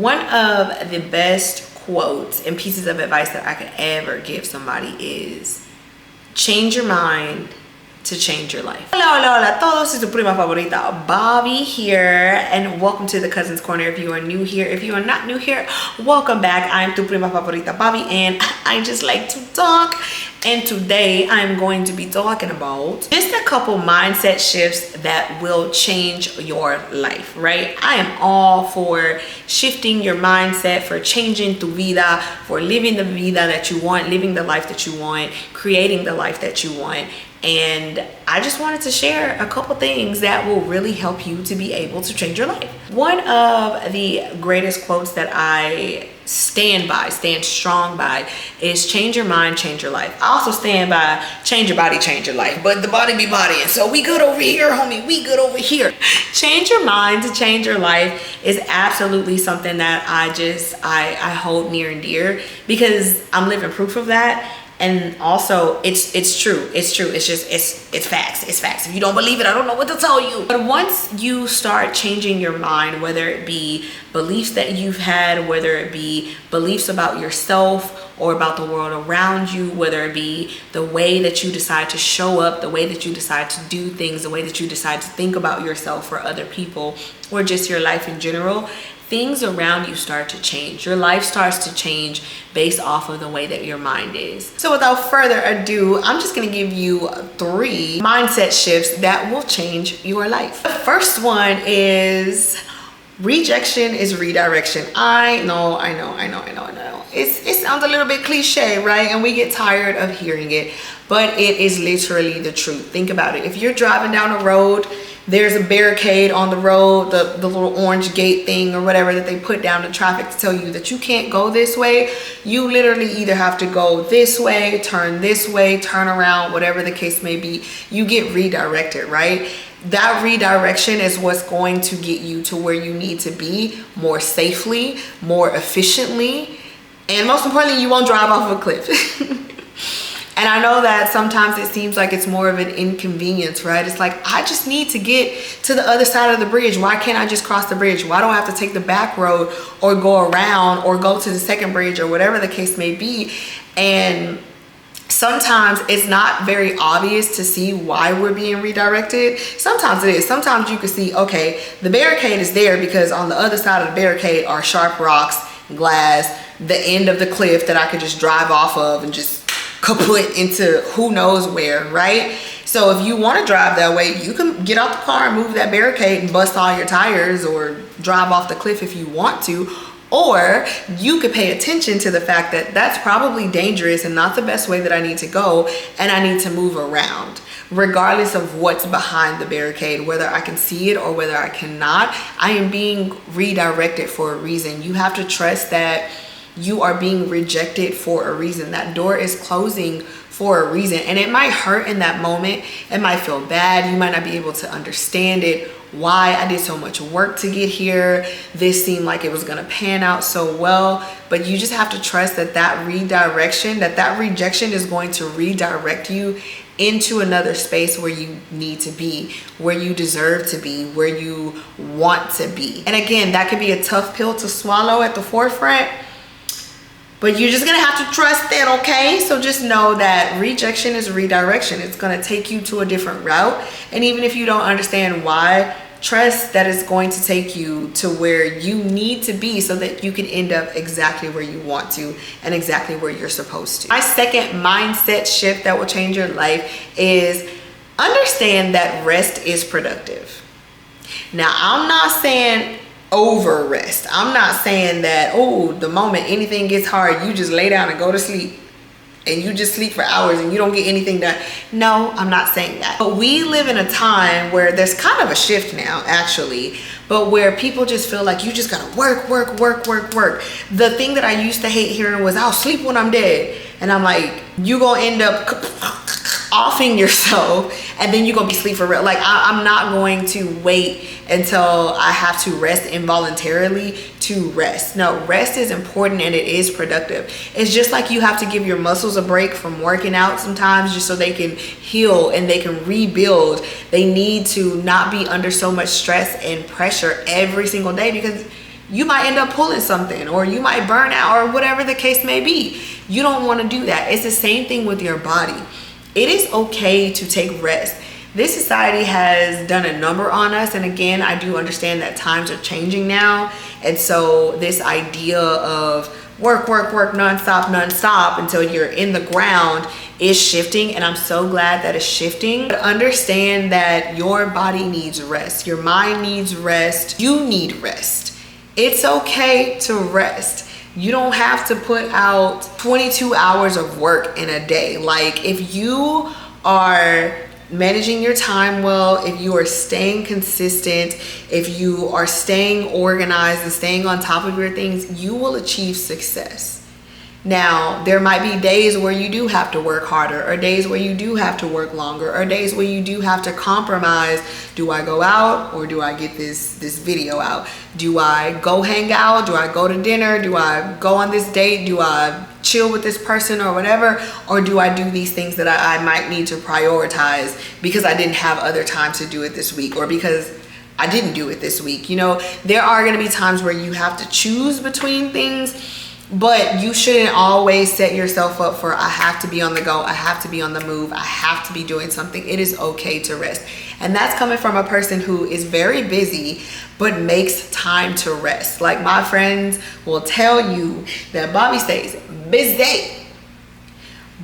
One of the best quotes and pieces of advice that I could ever give somebody is change your mind to change your life. Hola, hola, hola todos, es tu prima favorita, Bobby here, and welcome to the Cousins Corner. If you are new here, if you are not new here, welcome back. I'm tu prima favorita, Bobby, and I just like to talk. And today I'm going to be talking about just a couple mindset shifts that will change your life, right? I am all for shifting your mindset, for changing tu vida, for living the vida that you want, living the life that you want, creating the life that you want. And I just wanted to share a couple things that will really help you to be able to change your life. One of the greatest quotes that I stand strong by is change your mind, change your life. I also stand by change your body, change your life, but the body be bodying. So we good over here, homie, we good over here. Change your mind to change your life is absolutely something that I hold near and dear because I'm living proof of that. And also it's true. It's facts. If you don't believe it, I don't know what to tell you. But once you start changing your mind, whether it be beliefs that you've had, whether it be beliefs about yourself or about the world around you, whether it be the way that you decide to show up, the way that you decide to do things, the way that you decide to think about yourself or other people, or just your life in general, things around you start to change. Your life starts to change based off of the way that your mind is. So without further ado, I'm just gonna give you 3 mindset shifts that will change your life. The first one is rejection is redirection. I know. It sounds a little bit cliche, right? And we get tired of hearing it, but it is literally the truth. Think about it. If you're driving down a road, there's a barricade on the road, the little orange gate thing or whatever that they put down to traffic to tell you that you can't go this way. You literally either have to go this way, turn around, whatever the case may be. You get redirected, right? That redirection is what's going to get you to where you need to be more safely, more efficiently, and most importantly, you won't drive off a cliff. And I know that sometimes it seems like it's more of an inconvenience, right? It's like, I just need to get to the other side of the bridge. Why can't I just cross the bridge? Why do I have to take the back road or go around or go to the second bridge or whatever the case may be? And sometimes it's not very obvious to see why we're being redirected. Sometimes it is. Sometimes you can see, okay, the barricade is there because on the other side of the barricade are sharp rocks, glass, the end of the cliff that I could just drive off of and just kaput into who knows where, right? So if you want to drive that way, you can get out the car and move that barricade and bust all your tires or drive off the cliff if you want to. Or you could pay attention to the fact that that's probably dangerous and not the best way that I need to go, and I need to move around. Regardless of what's behind the barricade, whether I can see it or whether I cannot, I am being redirected for a reason. You have to trust that you are being rejected for a reason. That door is closing for a reason, and it might hurt in that moment. It might feel bad. You might not be able to understand it. Why I did so much work to get here. This seemed like it was going to pan out so well, but you just have to trust that that redirection, that rejection is going to redirect you into another space where you need to be, where you deserve to be, where you want to be. And again, that could be a tough pill to swallow at the forefront, but you're just gonna have to trust it, okay? So just know that rejection is redirection. It's gonna take you to a different route. And even if you don't understand why, trust that it's going to take you to where you need to be so that you can end up exactly where you want to and exactly where you're supposed to. My second mindset shift that will change your life is understand that rest is productive. Now, I'm not saying over rest. I'm not saying that, oh, the moment anything gets hard, you just lay down and go to sleep and you just sleep for hours and you don't get anything done. No, I'm not saying that. But we live in a time where there's kind of a shift now, actually, but where people just feel like you just gotta work. The thing that I used to hate hearing was, I'll sleep when I'm dead. And I'm like, you gonna end up offing yourself and then you're gonna be asleep for real. Like I'm not going to wait until I have to rest involuntarily to rest. No, rest is important and it is productive. It's just like you have to give your muscles a break from working out sometimes just so they can heal and they can rebuild. They need to not be under so much stress and pressure every single day because you might end up pulling something, or you might burn out, or whatever the case may be. You don't want to do that. It's the same thing with your body. It is okay to take rest. This society has done a number on us, and again, I do understand that times are changing now, and so this idea of work nonstop until you're in the ground is shifting, and I'm so glad that it's shifting. But understand that your body needs rest, your mind needs rest, you need rest. It's okay to rest. You don't have to put out 22 hours of work in a day. Like, if you are managing your time well, if you are staying consistent, if you are staying organized and staying on top of your things, you will achieve success. Now, there might be days where you do have to work harder, or days where you do have to work longer, or days where you do have to compromise. Do I go out, or do I get this video out? Do I go hang out? Do I go to dinner? Do I go on this date? Do I chill with this person or whatever? Or do I do these things that I might need to prioritize because I didn't have other time to do it this week, or because I didn't do it this week? You know, there are going to be times where you have to choose between things. But you shouldn't always set yourself up for, I have to be on the go, I have to be on the move, I have to be doing something. It is okay to rest. And that's coming from a person who is very busy but makes time to rest. Like, my friends will tell you that Bobby stays busy.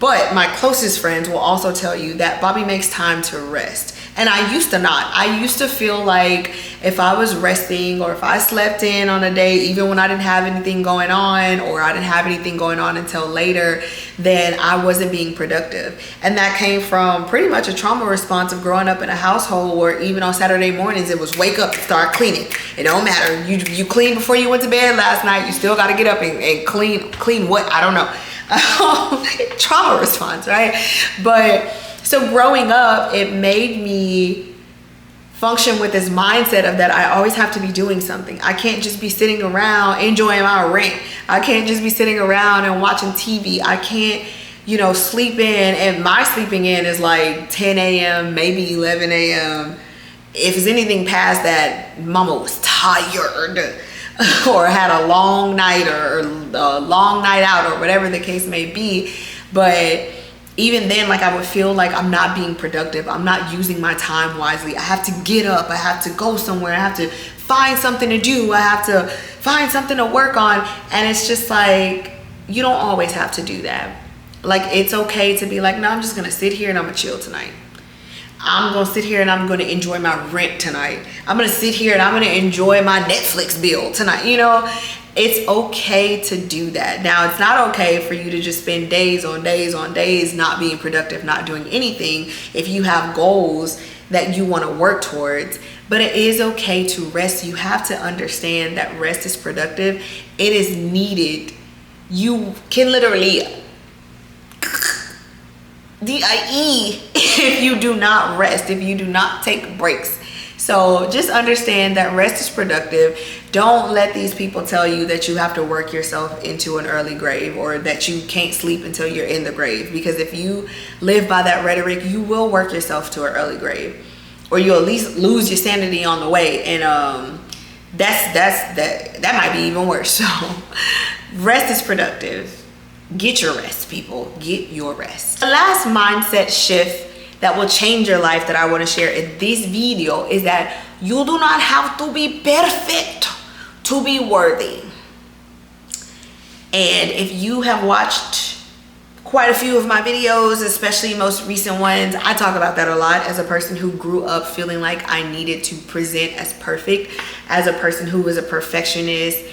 But my closest friends will also tell you that Bobby makes time to rest. And I used to not. I used to feel like if I was resting, or if I slept in on a day, even when I didn't have anything going on, or I didn't have anything going on until later, then I wasn't being productive. And that came from pretty much a trauma response of growing up in a household where even on Saturday mornings, it was wake up and start cleaning. It don't matter. You cleaned before you went to bed last night. You still got to get up and clean what? I don't know. Trauma response, right? But so growing up, it made me function with this mindset of that I always have to be doing something. I can't just be sitting around enjoying my rent. I can't just be sitting around and watching TV. I can't, you know, sleep in. And my sleeping in is like 10 a.m., maybe 11 a.m. If it's anything past that, mama was tired or had a long night, or a long night out, or whatever the case may be. But even then, like, I would feel like I'm not being productive. I'm not using my time wisely. I have to get up. I have to go somewhere. I have to find something to do. I have to find something to work on. And it's just like, you don't always have to do that. Like, it's okay to be like, no, I'm just going to sit here and I'm going to chill tonight. I'm going to sit here and I'm going to enjoy my rent tonight. I'm going to sit here and I'm going to enjoy my Netflix bill tonight. You know, it's okay to do that. Now, it's not okay for you to just spend days on days not being productive, not doing anything if you have goals that you want to work towards. But it is okay to rest. You have to understand that rest is productive. It is needed. You can literally die if you do not rest, if you do not take breaks. So just understand that rest is productive. Don't let these people tell you that you have to work yourself into an early grave, or that you can't sleep until you're in the grave. Because if you live by that rhetoric, you will work yourself to an early grave, or you'll at least lose your sanity on the way. And that might be even worse. So rest is productive. Get your rest, people. Get your rest. The last mindset shift that will change your life that I want to share in this video is that you do not have to be perfect to be worthy. And if you have watched quite a few of my videos, especially most recent ones, I talk about that a lot as a person who grew up feeling like I needed to present as perfect, as a person who was a perfectionist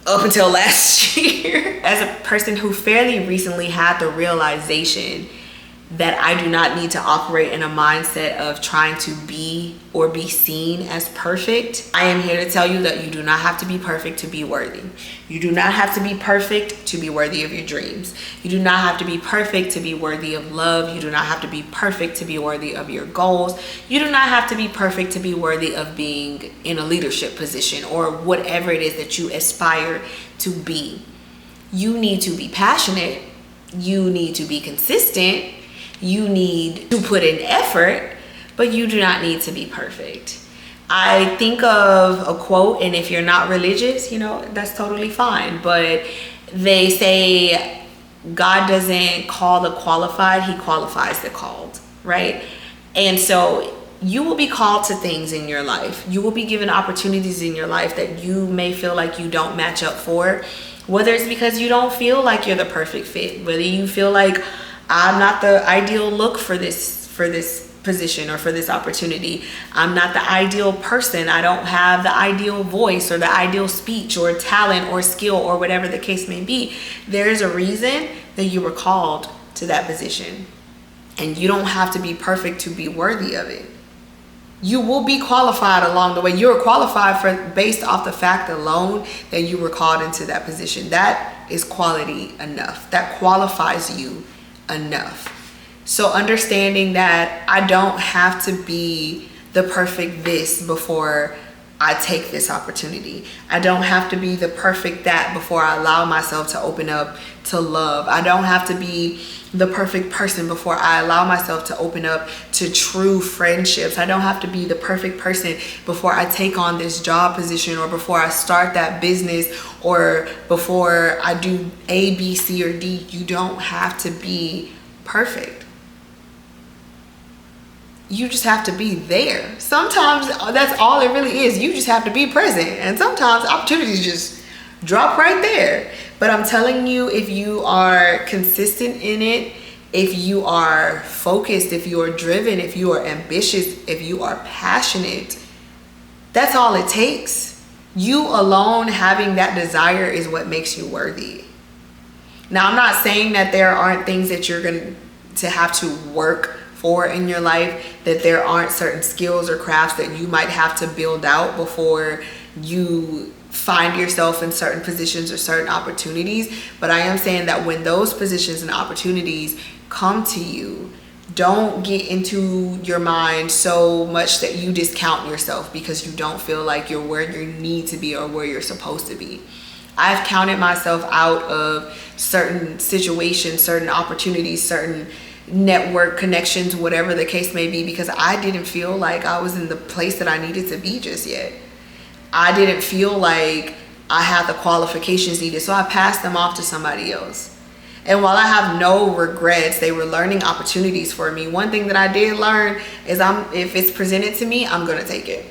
up until last year, as a person who fairly recently had the realization that I do not need to operate in a mindset of trying to be or be seen as perfect. I am here to tell you that you do not have to be perfect to be worthy. You do not have to be perfect to be worthy of your dreams. You do not have to be perfect to be worthy of love. You do not have to be perfect to be worthy of your goals. You do not have to be perfect to be worthy of being in a leadership position or whatever it is that you aspire to be. You need to be passionate. You need to be consistent. You need to put in effort, but you do not need to be perfect. I think of a quote, and if you're not religious, you know, that's totally fine. But they say God doesn't call the qualified, he qualifies the called, right? And so you will be called to things in your life. You will be given opportunities in your life that you may feel like you don't match up for. Whether it's because you don't feel like you're the perfect fit, whether you feel like I'm not the ideal look for this position or for this opportunity. I'm not the ideal person. I don't have the ideal voice or the ideal speech or talent or skill or whatever the case may be. There is a reason that you were called to that position. And you don't have to be perfect to be worthy of it. You will be qualified along the way. You're qualified for based off the fact alone that you were called into that position. That is quality enough. That qualifies you enough. So understanding that I don't have to be the perfect this before I take this opportunity. I don't have to be the perfect that before I allow myself to open up to love. I don't have to be the perfect person before I allow myself to open up to true friendships. I don't have to be the perfect person before I take on this job position, or before I start that business, or before I do A, B, C, or D. You don't have to be perfect. You just have to be there. Sometimes that's all it really is. You just have to be present. And sometimes opportunities just drop right there. But I'm telling you, if you are consistent in it, if you are focused, if you are driven, if you are ambitious, if you are passionate, that's all it takes. You alone having that desire is what makes you worthy. Now, I'm not saying that there aren't things that you're going to have to work for in your life, that there aren't certain skills or crafts that you might have to build out before you find yourself in certain positions or certain opportunities. But I am saying that when those positions and opportunities come to you, don't get into your mind so much that you discount yourself because you don't feel like you're where you need to be or where you're supposed to be. I've counted myself out of certain situations, certain opportunities, certain network connections, whatever the case may be, because I didn't feel like I was in the place that I needed to be just yet. I didn't feel like I had the qualifications needed, so I passed them off to somebody else. And while I have no regrets, they were learning opportunities for me. One thing that I did learn is if it's presented to me, I'm gonna take it.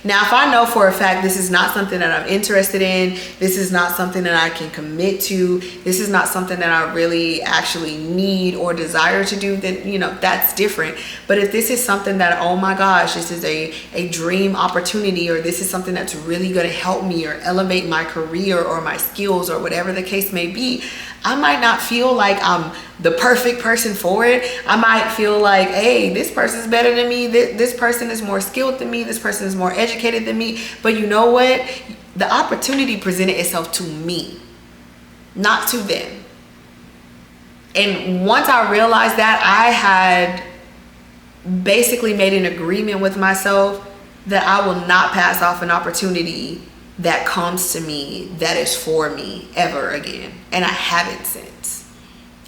Now, if I know for a fact this is not something that I'm interested in, this is not something that I can commit to, this is not something that I really actually need or desire to do, then, you know, that's different. But if this is something that, oh my gosh, this is a dream opportunity, or this is something that's really going to help me or elevate my career or my skills or whatever the case may be, I might not feel like I'm the perfect person for it. I might feel like, hey, this person's better than me. This person is more skilled than me. This person is more educated than me. But you know what? The opportunity presented itself to me, not to them. And once I realized that, I had basically made an agreement with myself that I will not pass off an opportunity that comes to me that is for me ever again. And I haven't since.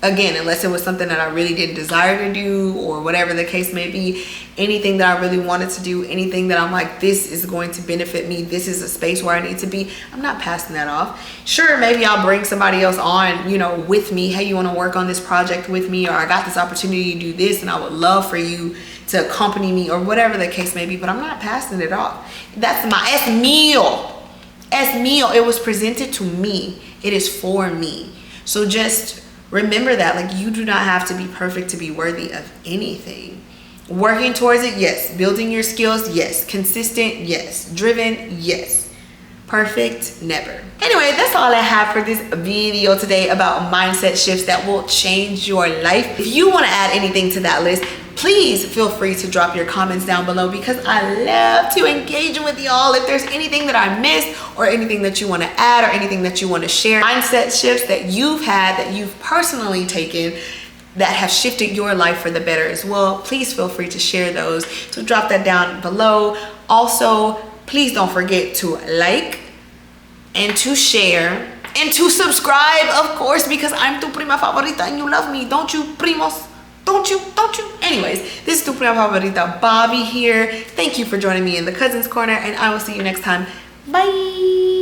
Again, unless it was something that I really didn't desire to do, or whatever the case may be, anything that I really wanted to do, anything that I'm like, this is going to benefit me, this is a space where I need to be, I'm not passing that off. Sure, maybe I'll bring somebody else on, you know, with me. Hey, you want to work on this project with me? Or I got this opportunity to do this and I would love for you to accompany me, or whatever the case may be, but I'm not passing it off. That's my es mío. Es mío. It was presented to me. It is for me. So just remember that, like, you do not have to be perfect to be worthy of anything. Working towards it, yes. Building your skills, yes. Consistent, yes. Driven, yes. Perfect, never. Anyway, that's all I have for this video today about mindset shifts that will change your life. If you want to add anything to that list, please feel free to drop your comments down below, because I love to engage with y'all. If there's anything that I missed, or anything that you want to add, or anything that you want to share, mindset shifts that you've had, that you've personally taken, that have shifted your life for the better as well, please feel free to share those. So drop that down below. Also, please don't forget to like and to share and to subscribe, of course, because I'm tu prima favorita and you love me, don't you, primos? Don't you? Anyways, this is tu prima favorita, Bobby here. Thank you for joining me in the Cousins Corner, and I will see you next time. Bye.